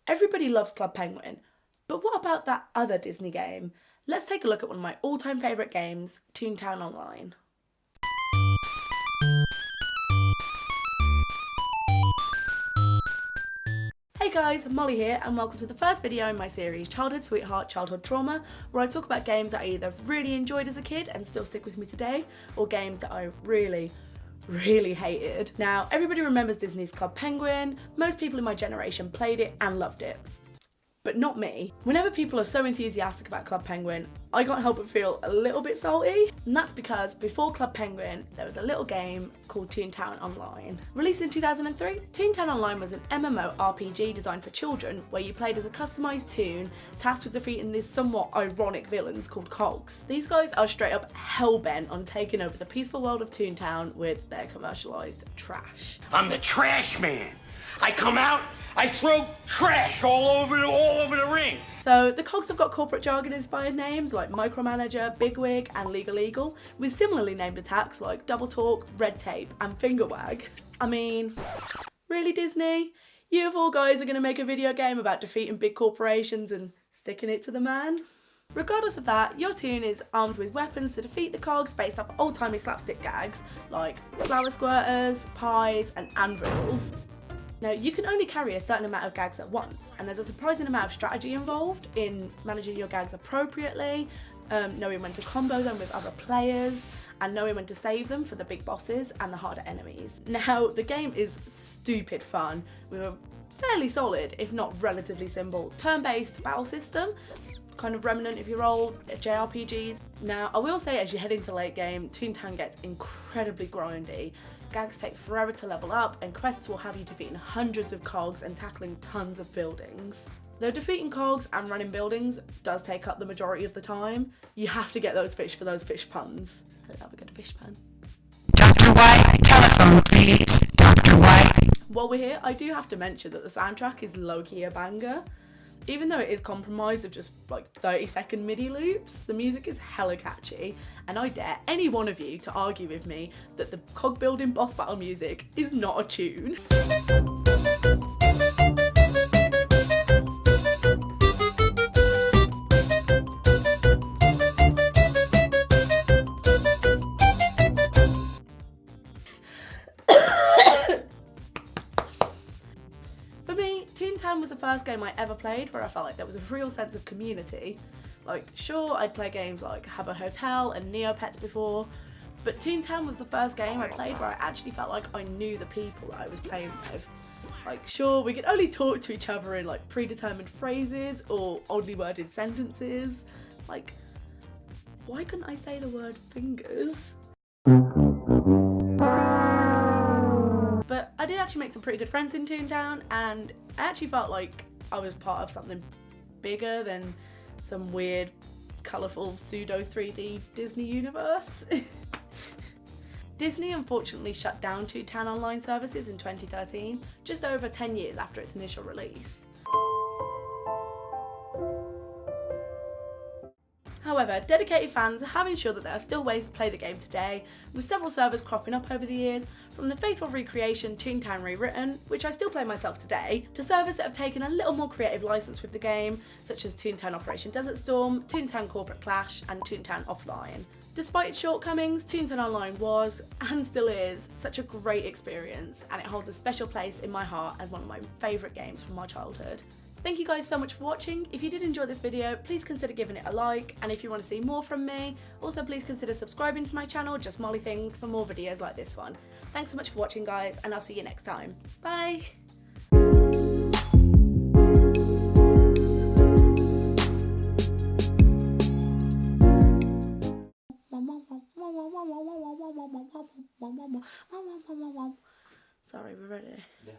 Everybody loves Club Penguin, but what about that other Disney game? Let's take a look at one of my all-time favourite games, Toontown Online. Hey guys, Molly here and welcome to the first video in my series Childhood Sweetheart, Childhood Trauma, where I talk about games that I either really enjoyed as a kid and still stick with me today, or games that I really hated. Now, everybody remembers Disney's Club Penguin. Most people in my generation played it and loved it. But not me. Whenever people are so enthusiastic about Club Penguin, I can't help but feel a little bit salty. And that's because before Club Penguin, there was a little game called Toontown Online. Released in 2003, Toontown Online was an MMORPG designed for children where you played as a customised toon tasked with defeating these somewhat ironic villains called cogs. These guys are straight up hell-bent on taking over the peaceful world of Toontown with their commercialised trash. I'm the trash man. I come out, I throw trash all over the ring. So the cogs have got corporate jargon inspired names like Micromanager, Bigwig and Legal Eagle, with similarly named attacks like Double Talk, Red Tape and Finger Wag. I mean, really Disney? You four guys are going to make a video game about defeating big corporations and sticking it to the man? Regardless of that, your toon is armed with weapons to defeat the cogs based off old-timey slapstick gags like flower squirters, pies and anvils. Now, you can only carry a certain amount of gags at once, and there's a surprising amount of strategy involved in managing your gags appropriately, knowing when to combo them with other players, and knowing when to save them for the big bosses and the harder enemies. Now, the game is stupid fun, with a fairly solid, if not relatively simple, turn-based battle system, kind of remnant of your old JRPGs. Now, I will say as you head into late game, Toontown gets incredibly grindy. Gags take forever to level up, and quests will have you defeating hundreds of cogs and tackling tons of buildings. Though defeating cogs and running buildings does take up the majority of the time, you have to get those fish for those fish puns. I love a good fish pun. Dr. White, telephone please. Dr. White. While we're here, I do have to mention that the soundtrack is low-key a banger. Even though it is comprised of just like 30-second MIDI loops, the music is hella catchy, and I dare any one of you to argue with me that the cog building boss battle music is not a tune. Toontown was the first game I ever played where I felt like there was a real sense of community. Like, sure, I'd play games like Habbo Hotel and Neopets before, but Toontown was the first game I played where I actually felt like I knew the people that I was playing with. Like, sure, we could only talk to each other in like predetermined phrases or oddly worded sentences. Like, why couldn't I say the word fingers? But I did actually make some pretty good friends in Toontown, and I actually felt like I was part of something bigger than some weird, colourful pseudo 3D Disney universe. Disney unfortunately shut down Toontown Online services in 2013, just over 10 years after its initial release. However, dedicated fans have ensured that there are still ways to play the game today, with several servers cropping up over the years, from the faithful recreation Toontown Rewritten, which I still play myself today, to servers that have taken a little more creative license with the game, such as Toontown Operation Desert Storm, Toontown Corporate Clash, and Toontown Offline. Despite its shortcomings, Toontown Online was, and still is, such a great experience, and it holds a special place in my heart as one of my favourite games from my childhood. Thank you guys so much for watching. If you did enjoy this video, please consider giving it a like, and if you want to see more from me, also please consider subscribing to my channel, Just Molly Things, for more videos like this one. Thanks so much for watching guys, and I'll see you next time. Bye! Sorry, we're ready. Yeah.